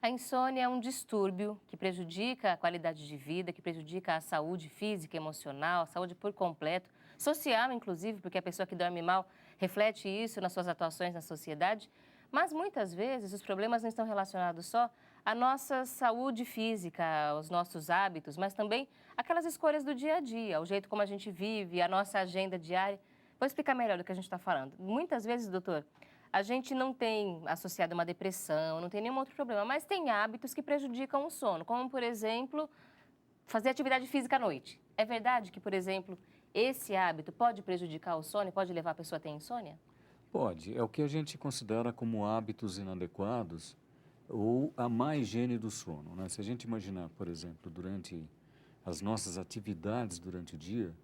A insônia é um distúrbio que prejudica a qualidade de vida, que prejudica a saúde física, emocional, a saúde por completo, social inclusive, porque a pessoa que dorme mal reflete isso nas suas atuações na sociedade. Mas muitas vezes os problemas não estão relacionados só à nossa saúde física, aos nossos hábitos, mas também aquelas escolhas do dia a dia, o jeito como a gente vive, a nossa agenda diária. Vou explicar melhor do que a gente está falando. Muitas vezes, doutor, a gente não tem associado uma depressão, não tem nenhum outro problema, mas tem hábitos que prejudicam o sono, como, por exemplo, fazer atividade física à noite. É verdade que, por exemplo, esse hábito pode prejudicar o sono e pode levar a pessoa a ter insônia? Pode, é o que a gente considera como hábitos inadequados ou a má higiene do sono, né? Se a gente imaginar, por exemplo, durante as nossas atividades durante o dia,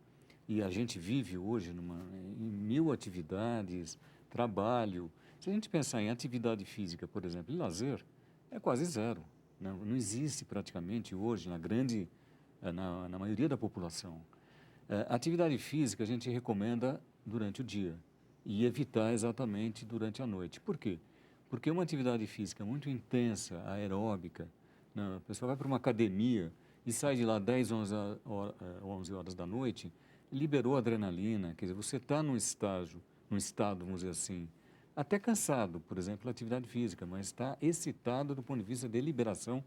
e a gente vive hoje em mil atividades, trabalho. Se a gente pensar em atividade física, por exemplo, e lazer, é quase zero. Não existe praticamente hoje na maioria da população. Atividade física a gente recomenda durante o dia e evitar exatamente durante a noite. Por quê? Porque uma atividade física muito intensa, aeróbica, né? A pessoa vai para uma academia e sai de lá 10, 11 horas da noite, liberou adrenalina, quer dizer, você está num estado, vamos dizer assim, até cansado, por exemplo, da atividade física, mas está excitado do ponto de vista de liberação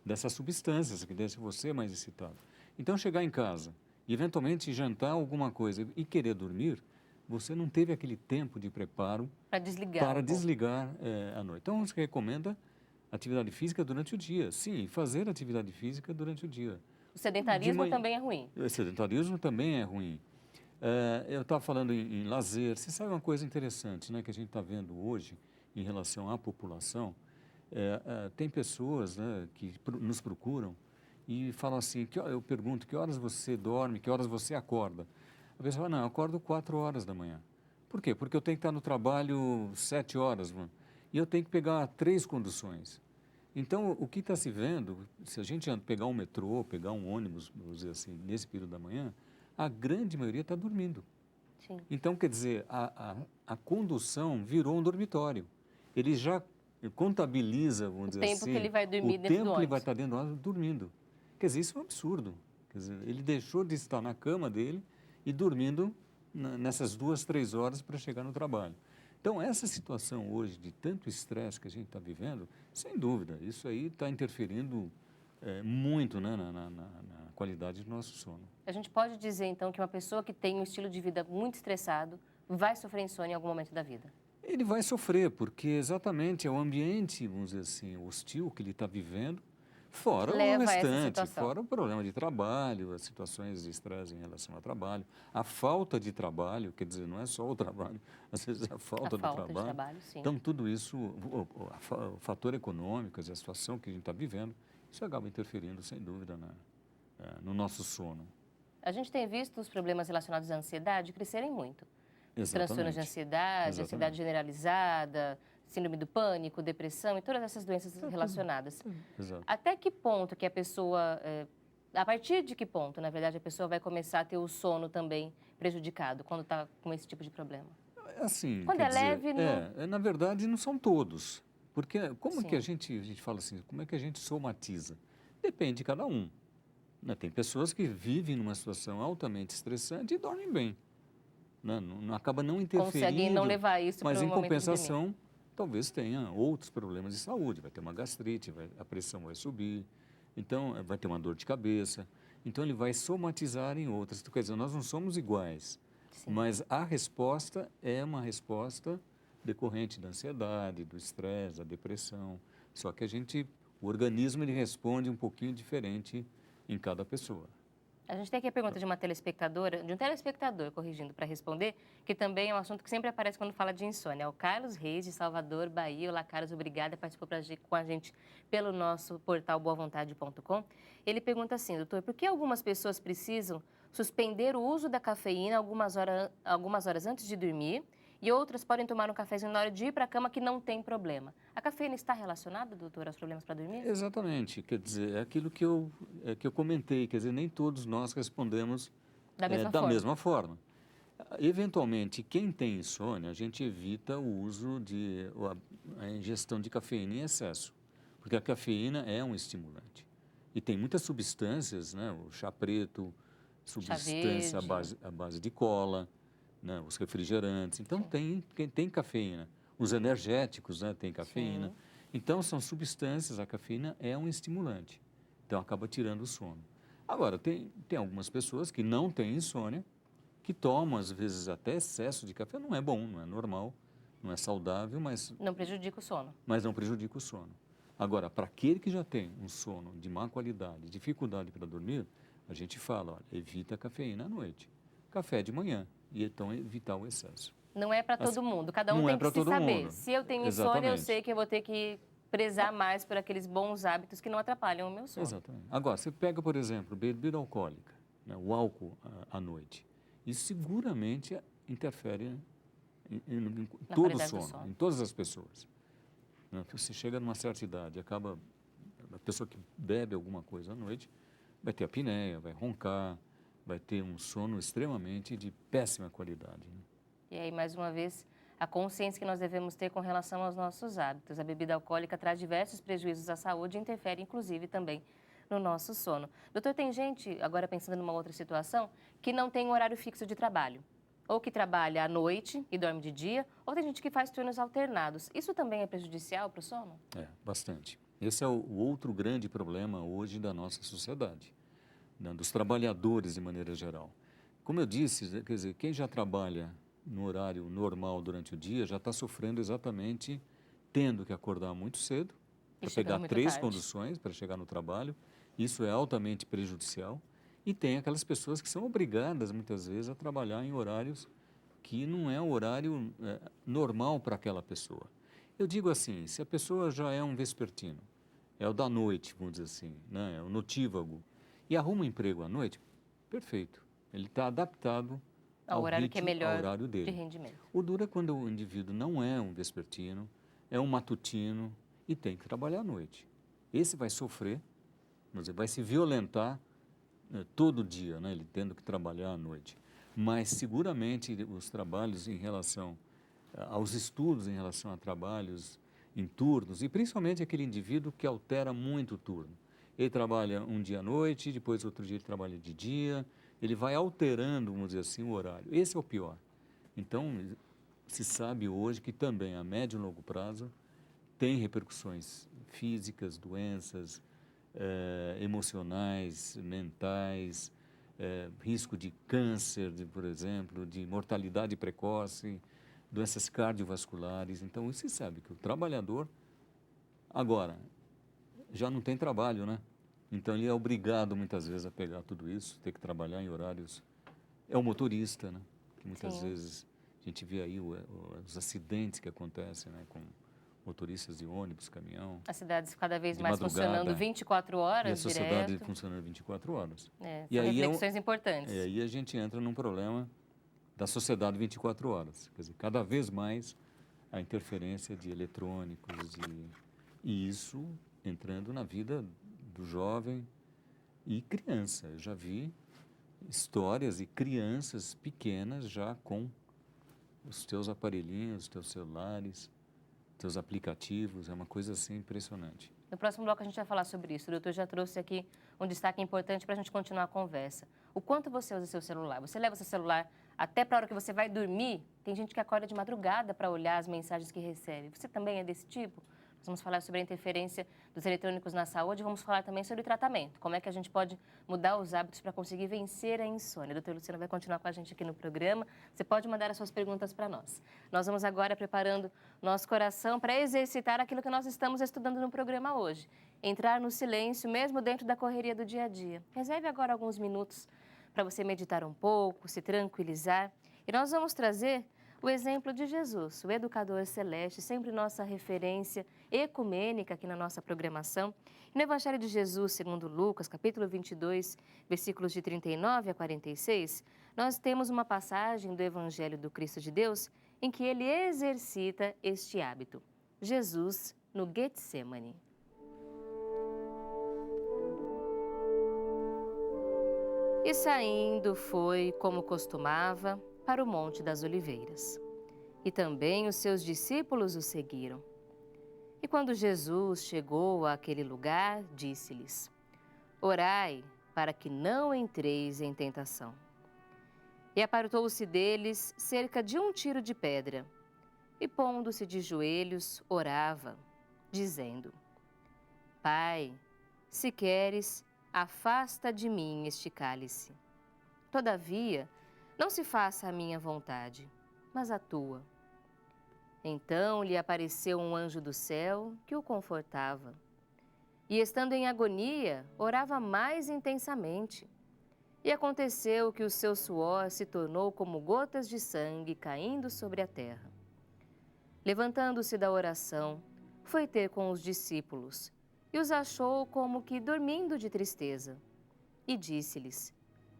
dessas substâncias que deixam você mais excitado. Então, chegar em casa e eventualmente jantar alguma coisa e querer dormir, você não teve aquele tempo de preparo Para desligar para um pouco. desligar à noite. Então, se recomenda atividade física durante o dia. Sim, fazer atividade física durante o dia. O De sedentarismo manhã, também é ruim. o sedentarismo também é ruim. Eu estava falando em lazer. Você sabe uma coisa interessante, né, que a gente está vendo hoje em relação à população? Tem pessoas, né, que nos procuram e falam assim, eu pergunto, que horas você dorme, que horas você acorda? A pessoa fala, não, eu acordo 4 horas da manhã. Por quê? Porque eu tenho que estar no trabalho 7 horas, mano, e eu tenho que pegar 3 conduções. Então, o que está se vendo, se a gente pegar um metrô, pegar um ônibus, vamos dizer assim, nesse período da manhã, a grande maioria está dormindo. Sim. Então, quer dizer, a condução virou um dormitório. Ele já contabiliza, vamos O dizer tempo que assim, ele vai o dormir dentro do tempo que ele vai ônibus. estar dentro do ônibus dormindo. Quer dizer, isso é um absurdo. Quer dizer, ele deixou de estar na cama dele e dormindo nessas 2, 3 horas para chegar no trabalho. Então, essa situação hoje de tanto estresse que a gente está vivendo, sem dúvida, isso aí está interferindo muito, né, na qualidade do nosso sono. A gente pode dizer, então, que uma pessoa que tem um estilo de vida muito estressado vai sofrer insônia em algum momento da vida. Ele vai sofrer, porque exatamente é o ambiente, vamos dizer assim, hostil que ele está vivendo, Que fora o leva a essa restante, situação. fora o problema de trabalho, as situações de estresse em relação ao trabalho, a falta de trabalho, quer dizer, não é só o trabalho, às vezes a A falta do falta de trabalho. trabalho, sim. Então, tudo isso, o fator econômico, a situação que a gente está vivendo, isso acaba interferindo, sem dúvida, no nosso sono. A gente tem visto os problemas relacionados à ansiedade crescerem muito. Transtornos de Exatamente. ansiedade, ansiedade Exatamente. generalizada, síndrome do pânico, depressão e todas essas doenças relacionadas. Exato. Até que ponto que a pessoa, a partir de que ponto, na verdade, a pessoa vai começar a ter o sono também prejudicado quando está com esse tipo de problema? Assim, Quando quer é dizer, leve, não. na verdade não são todos. Porque como que a Sim, gente fala assim, como é que a gente somatiza? Depende de cada um. Né? Tem pessoas que vivem numa situação altamente estressante e dormem bem. Né? Não acaba não conseguem não interferindo, levar isso mas para o em momento de dormir. compensação, talvez tenha outros problemas de saúde. Vai ter uma gastrite, a pressão vai subir, então vai ter uma dor de cabeça. Então ele vai somatizar em outras. Quer dizer, nós não somos iguais. Sim. Mas a resposta é uma resposta decorrente da ansiedade, do estresse, da depressão. Só que o organismo ele responde um pouquinho diferente em cada pessoa. A gente tem aqui a pergunta de uma telespectadora, de um telespectador, corrigindo, para responder, que também é um assunto que sempre aparece quando fala de insônia. É o Carlos Reis, de Salvador, Bahia. Olá, Carlos, obrigada, participou com a gente pelo nosso portal boavontade.com. Ele pergunta assim, doutor, por que algumas pessoas precisam suspender o uso da cafeína algumas horas antes de dormir e outras podem tomar um cafezinho na hora de ir para a cama que não tem problema? A cafeína está relacionada, doutor, aos problemas para dormir? Exatamente, quer dizer, é aquilo que eu comentei, quer dizer, nem todos nós respondemos Da mesma da forma. mesma forma. Eventualmente, quem tem insônia, a gente evita o uso a ingestão de cafeína em excesso. porque a cafeína é um estimulante. E tem muitas substâncias, né? O chá preto, substância à base de cola, né? Os refrigerantes. Então, tem cafeína. Os energéticos, né? Tem cafeína. Sim. Então, são substâncias, a cafeína é um estimulante. Então, acaba tirando o sono. Agora, tem algumas pessoas que não têm insônia, que tomam, às vezes, até excesso de café. Não é bom, não é normal, não é saudável, mas Não prejudica o sono. não prejudica o sono. Agora, para aquele que já tem um sono de má qualidade, dificuldade para dormir, a gente fala, olha, evita a cafeína à noite. Café de manhã, e então evitar o excesso. Não é para todo mundo, cada um Não tem é que para se todo saber. mundo. Se eu tenho insônia, eu sei que eu vou ter que prezar mais por aqueles bons hábitos que não atrapalham o meu sono. Exatamente. Agora, você pega, por exemplo, bebida alcoólica, né, o álcool à noite. Isso seguramente interfere em todo o sono, em todas as pessoas. Né? Você chega numa certa idade, acaba, a pessoa que bebe alguma coisa à noite, vai ter apneia, vai roncar, vai ter um sono extremamente de péssima qualidade. Né? E aí, mais uma vez, a consciência que nós devemos ter com relação aos nossos hábitos. A bebida alcoólica traz diversos prejuízos à saúde e interfere, inclusive, também no nosso sono. Doutor, tem gente, agora pensando numa outra situação, que não tem um horário fixo de trabalho. Ou que trabalha à noite e dorme de dia, ou tem gente que faz turnos alternados. Isso também é prejudicial para o sono? É, bastante. Esse é o outro grande problema hoje da nossa sociedade, né, dos trabalhadores de maneira geral. Como eu disse, quer dizer, quem já trabalha no horário normal durante o dia já está sofrendo exatamente tendo que acordar muito cedo para pegar 3 conduções para chegar no trabalho. Isso é altamente prejudicial. E tem aquelas pessoas que são obrigadas, muitas vezes, a trabalhar em horários que não é o horário normal para aquela pessoa. Eu digo assim, se a pessoa já é um vespertino, é o da noite, vamos dizer assim, né? É o notívago, e arruma um emprego à noite, perfeito. Ele está adaptado ao horário ritmo, que é melhor ao horário dele. de rendimento. O duro é quando o indivíduo não é um vespertino, é um matutino e tem que trabalhar à noite. Esse vai sofrer, vai se violentar todo dia, né? Ele tendo que trabalhar à noite. Mas seguramente os trabalhos em relação aos estudos em relação a trabalhos em turnos, e principalmente aquele indivíduo que altera muito o turno. Ele trabalha um dia à noite, depois outro dia ele trabalha de dia, ele vai alterando, vamos dizer assim, o horário. Esse é o pior. Então, se sabe hoje que também a médio e longo prazo tem repercussões físicas, doenças emocionais, mentais, risco de câncer, por exemplo, de mortalidade precoce, doenças cardiovasculares. Então, se sabe que o trabalhador, agora, já não tem trabalho, né? Então, ele é obrigado, muitas vezes, a pegar tudo isso, ter que trabalhar em horários. É o motorista, né? Que muitas vezes a gente vê aí os acidentes que acontecem, né? Com motoristas de ônibus, caminhão. As cidades cada vez mais funcionando 24 horas, e a sociedade direto. funcionando 24 horas. São reflexões importantes. E aí a gente entra num problema da sociedade 24 horas. Quer dizer, cada vez mais a interferência de eletrônicos e isso entrando na vida do jovem e criança. Eu já vi histórias de crianças pequenas já com os teus aparelhinhos, os teus celulares, teus aplicativos, é uma coisa assim impressionante. No próximo bloco a gente vai falar sobre isso. O doutor já trouxe aqui um destaque importante para a gente continuar a conversa. O quanto você usa seu celular? Você leva seu celular até para a hora que você vai dormir? Tem gente que acorda de madrugada para olhar as mensagens que recebe. Você também é desse tipo? Nós vamos falar sobre a interferência dos eletrônicos na saúde e vamos falar também sobre tratamento. Como é que a gente pode mudar os hábitos para conseguir vencer a insônia. A doutora Luciana vai continuar com a gente aqui no programa. Você pode mandar as suas perguntas para nós. Nós vamos agora preparando nosso coração para exercitar aquilo que nós estamos estudando no programa hoje. Entrar no silêncio, mesmo dentro da correria do dia a dia. Reserve agora alguns minutos para você meditar um pouco, se tranquilizar. E nós vamos trazer o exemplo de Jesus, o educador celeste, sempre nossa referência ecumênica aqui na nossa programação. E no Evangelho de Jesus, segundo Lucas, capítulo 22, versículos de 39 a 46, nós temos uma passagem do Evangelho do Cristo de Deus em que ele exercita este hábito. Jesus no Getsemane. E saindo foi, como costumava, para o Monte das Oliveiras. E também os seus discípulos o seguiram. E quando Jesus chegou àquele lugar, disse-lhes: Orai para que não entreis em tentação. E apartou-se deles cerca de um tiro de pedra, e pondo-se de joelhos, orava, dizendo: Pai, se queres, afasta de mim este cálice. Todavia, não se faça a minha vontade, mas a tua. Então lhe apareceu um anjo do céu que o confortava. E estando em agonia, orava mais intensamente. E aconteceu que o seu suor se tornou como gotas de sangue caindo sobre a terra. Levantando-se da oração, foi ter com os discípulos e os achou como que dormindo de tristeza. E disse-lhes: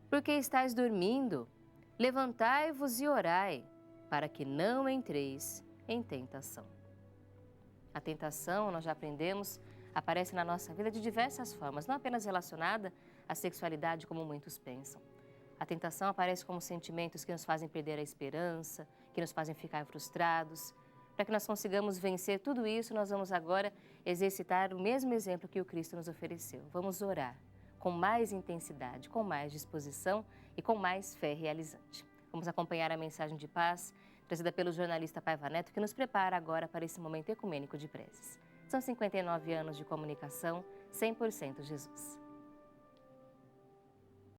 Por que estáis dormindo? Levantai-vos e orai, para que não entreis em tentação. A tentação, nós já aprendemos, aparece na nossa vida de diversas formas, não apenas relacionada à sexualidade como muitos pensam. A tentação aparece como sentimentos que nos fazem perder a esperança, que nos fazem ficar frustrados. Para que nós consigamos vencer tudo isso, nós vamos agora exercitar o mesmo exemplo que o Cristo nos ofereceu. Vamos orar com mais intensidade, com mais disposição e com mais fé realizante. Vamos acompanhar a mensagem de paz trazida pelo jornalista Paiva Neto, que nos prepara agora para esse momento ecumênico de preces. São 59 anos de comunicação 100% Jesus.